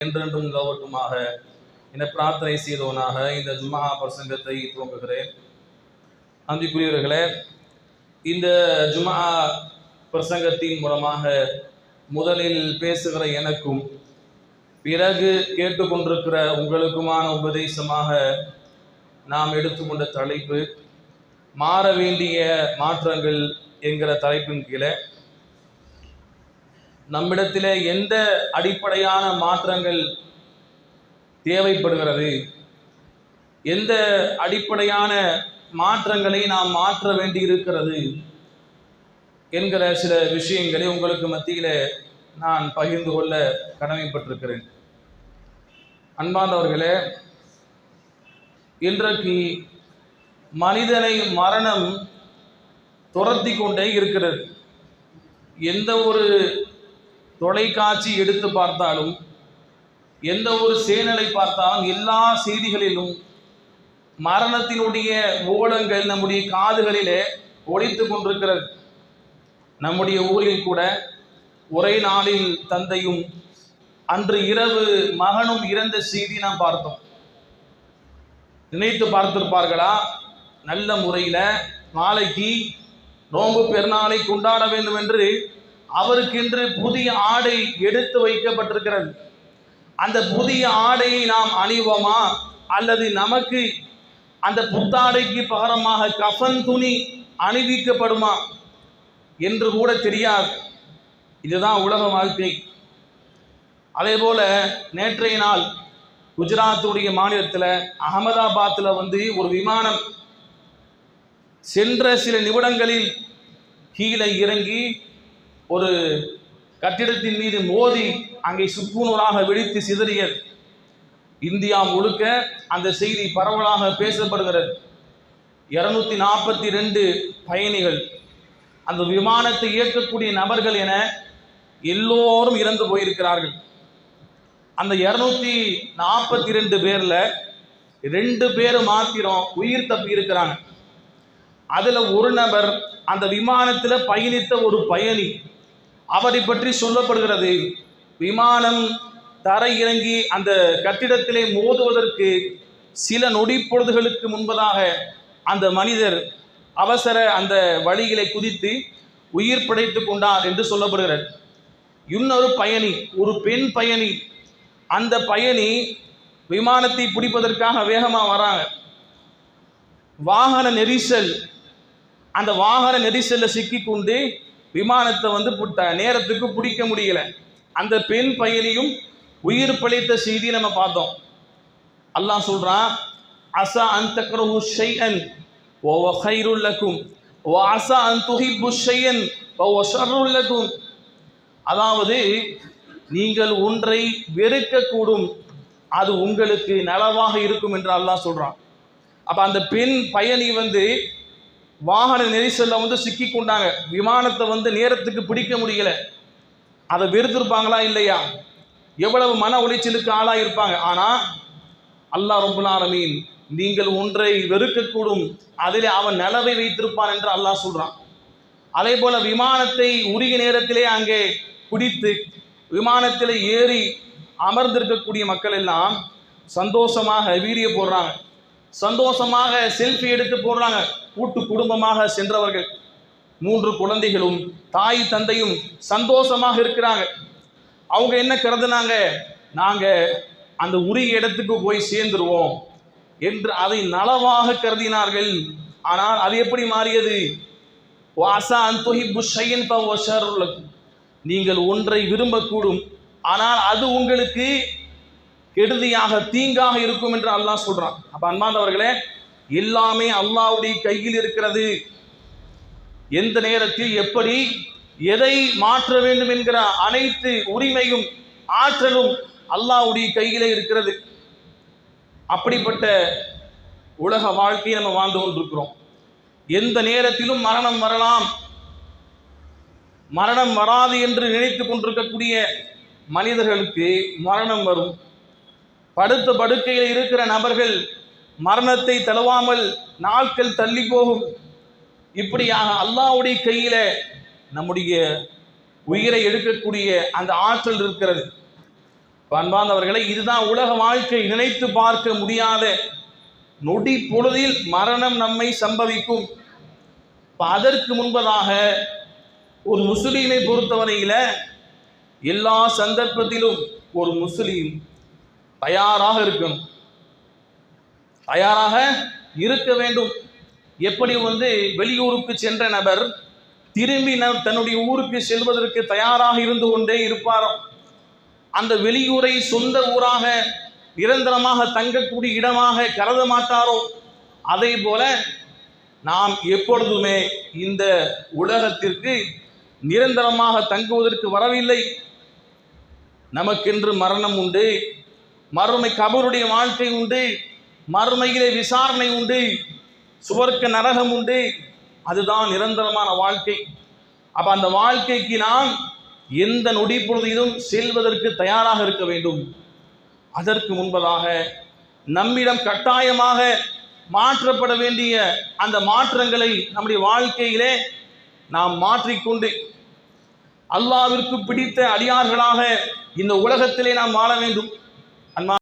என்றென்றும் நிலவட்டுமாக என பிரார்த்தனை செய்தவனாக இந்த ஜும்ஆ பிரசங்கத்தை துவங்குகிறேன். அன்பிற்குரியவர்களே, இந்த ஜும்ஆ பிரசங்கத்தின் மூலமாக முதலில் பேசுகிற எனக்கும் பிறகு கேட்டுக்கொண்டிருக்கிற உங்களுக்குமான உபதேசமாக நாம் எடுத்துக்கொண்ட தலைப்பு மாற வேண்டிய மாற்றங்கள் என்கிற தலைப்பின் கீழே நம்மிடத்திலே எந்த அடிப்படையான மாற்றங்கள் தேவைப்படுகிறது, எந்த அடிப்படையான மாற்றங்களை நாம் மாற்ற வேண்டியிருக்கிறது என்கிற சில விஷயங்களை உங்களுக்கு மத்தியில் நான் பகிர்ந்து கொள்ள கடமைப்பட்டிருக்கிறேன். அன்பார்ந்தவர்களே, இன்றைக்கு மனிதனை மரணம் துரத்தி கொண்டே இருக்கிறது. எந்த ஒரு தொலைக்காட்சி எடுத்து பார்த்தாலும், எந்த ஒரு சேனலை பார்த்தாலும், எல்லா செய்திகளிலும் மரணத்தினுடைய ஓலங்கள் நம்முடைய காதுகளிலே ஒலித்து கொண்டிருக்கிறது. நம்முடைய ஊரில் கூட ஒரே நாளில் தந்தையும் அன்று இரவு மகனும் இறந்த செய்தி நாம் பார்த்தோம். நினைத்து பார்த்திருப்பார்களா? நல்ல முறையில் நாளைக்கு நோன்பு பெருநாளை கொண்டாட வேண்டும் என்று அவருக்கென்று புதிய ஆடை எடுத்து வைக்கப்பட்டிருக்கிறது. அந்த புதிய ஆடையை நாம் அணிவோமா, அல்லது நமக்கு அந்த புத்தாடைக்கு பகரமாக கஃன் துணி அணிவிக்கப்படுமா என்று கூட தெரியாது. இதுதான் உலக வாழ்க்கை. அதே போல நேற்றைய நாள் குஜராத்துடைய மாநிலத்தில் அகமதாபாத்தில் ஒரு விமானம் சென்ற சில நிமிடங்களில் கீழே இறங்கி ஒரு கட்டிடத்தின் மீது மோதி அங்கே சுக்குநூறாக வெடித்து சிதறியது. இந்தியா முழுக்க அந்த செய்தி பரவலாக பேசப்படுகிறது. 242 பயணிகள், அந்த விமானத்தை இயக்கக்கூடிய நபர்கள் என எல்லோரும் இறந்து போயிருக்கிறார்கள். அந்த 242 பேர்ல 2 பேர் மாத்திரம் உயிர் தப்பி இருக்கிறாங்க. அதுல ஒரு நபர் அந்த விமானத்தில் பயணித்த ஒரு பயணி. அவரை பற்றி சொல்லப்படுகிறது, விமானம் தரை இறங்கி அந்த கட்டிடத்திலே மோதுவதற்கு சில நொடி பொழுதுகளுக்கு முன்பதாக அந்த மனிதர் அவசர அந்த வழிகளை குதித்து உயிர் பிழைத்து கொண்டார் என்று சொல்லப்படுகிறது. இன்னொரு பயணி, ஒரு பெண் பயணி, அந்த பயணி விமானத்தை பிடிப்பதற்காக வேகமாக வராங்க. வாகன நெரிசல், அந்த வாகன நெரிசலில் சிக்கிக்கொண்டு விமானத்தை நேரத்துக்கு பிடிக்க முடியல. அந்த பெண் பயணியும் உயிர் பிழைத்த செய்தி நம்ம பார்த்தோம். அல்லாஹ் சொல்றான், அஸா அன் தக்ரஹு ஷைஅன் வ ஹுவ கைருல் லக்கும் வ அஸா அன் துஹிப்பு ஷைஅன் வ ஹுவ ஷர்ருல் லக்கும். அதாவது நீங்கள் ஒன்றை வெறுக்கக்கூடும், அது உங்களுக்கு நலவாக இருக்கும் என்று அல்லாஹ் சொல்றான். அப்ப அந்த பெண் பயணி வாகன நெரிசல்ல சிக்கி கொண்டாங்க. விமானத்தை நேரத்துக்கு பிடிக்க முடியல. அதை வெறுத்திருப்பாங்களா இல்லையா? எவ்வளவு மன உளைச்சலுக்கு ஆளாயிருப்பாங்க. ஆனா அல்லாஹ் ரப்புல் ஆலமீன், நீங்கள் ஒன்றை வெறுக்கக்கூடும், அதிலே அவன் நலவை வைத்திருப்பான் என்று அல்லாஹ் சொல்றான். அதே போல விமானத்தை உரிய நேரத்திலே அங்கே பிடித்து விமானத்தில் ஏறி அமர்ந்திருக்கக்கூடிய மக்கள் எல்லாம் சந்தோஷமாக வீடியோ போடுறாங்க, சந்தோஷமாக செல்ஃபி எடுத்து போடுறாங்க. கூட்டு குடும்பமாக சென்றவர்கள், 3 குழந்தைகளும் தாய் தந்தையும் சந்தோஷமாக இருக்கிறாங்க. அவங்க என்ன கருதுனாங்க, நாங்க அந்த உரிய இடத்துக்கு போய் சேர்ந்துருவோம் என்று அதை நலவாக கருதினார்கள். ஆனால் அது எப்படி மாறியது? வாசா அன் துஹிப்பு ஷைஅன் ஃப ஹுவ ஷர்ருல் லக்கும். நீங்கள் ஒன்றை விரும்பக்கூடும், ஆனால் அது உங்களுக்கு கெடுதியாக தீங்காக இருக்கும் என்று அல்லாஹ் சொல்றான். அப்ப அன்பார்ந்தவர்களே, எல்லாமே அல்லாஹ்வுடைய கையில் இருக்கிறது. எந்த நேரத்தில் எப்படி எதை மாற்ற வேண்டும் என்கிற அனைத்து உரிமையும் ஆற்றலும் அல்லாஹ்வுடைய கையிலே இருக்கிறது. அப்படிப்பட்ட உலக வாழ்க்கையை நம்ம வாழ்ந்து கொண்டிருக்கிறோம். எந்த நேரத்திலும் மரணம் வரலாம், மரணம் வராது என்று நினைத்து கொண்டிருக்கக்கூடிய மனிதர்களுக்கு மரணம் வரும். படுத்த படுக்கையில் இருக்கிற நபர்கள் மரணத்தை தழுவாமல் நாட்கள் தள்ளி போகும். இப்படியாக அல்லாஹ்வுடைய கையில நம்முடைய உயிரை எடுக்கக்கூடிய அந்த ஆற்றல் இருக்கிறது. அன்பார்ந்தவர்களை, இதுதான் உலக வாழ்க்கை. நினைத்து பார்க்க முடியாத நொடி பொழுதில் மரணம் நம்மை சம்பவிக்கும். அதற்கு முன்பதாக ஒரு முஸ்லீமை பொறுத்தவரையில எல்லா சந்தர்ப்பத்திலும் ஒரு முஸ்லீம் தயாராக இருக்கணும், தயாராக இருக்க வேண்டும். எப்படி வெளியூருக்கு சென்ற நபர் திரும்பி தன்னுடைய ஊருக்கு செல்வதற்கு தயாராக இருந்து கொண்டே இருப்பாரோ, அந்த வெளியூரை சொந்த ஊராக நிரந்தரமாக தங்கக்கூடிய இடமாக கருத மாட்டாரோ, அதே போல நாம் எப்பொழுதுமே இந்த உலகத்திற்கு நிரந்தரமாக தங்குவதற்கு வரவில்லை. நமக்கென்று மரணம் உண்டு, மறுமை கபருடைய வாழ்க்கை உண்டு, மறுமையிலே விசாரணை உண்டு, சுவர்க்க நரகம் உண்டு. அதுதான் நிரந்தரமான வாழ்க்கை. அப்ப அந்த வாழ்க்கைக்கு நாம் எந்த நொடி பொழுதிலும் செல்வதற்கு தயாராக இருக்க வேண்டும். அதற்கு முன்பதாக நம்மிடம் கட்டாயமாக மாற்றப்பட வேண்டிய அந்த மாற்றங்களை நம்முடைய வாழ்க்கையிலே நாம் மாற்றிக்கொண்டு அல்லாஹ்விற்கு பிடித்த அடியார்களாக இந்த உலகத்திலே நாம் வாழ வேண்டும்.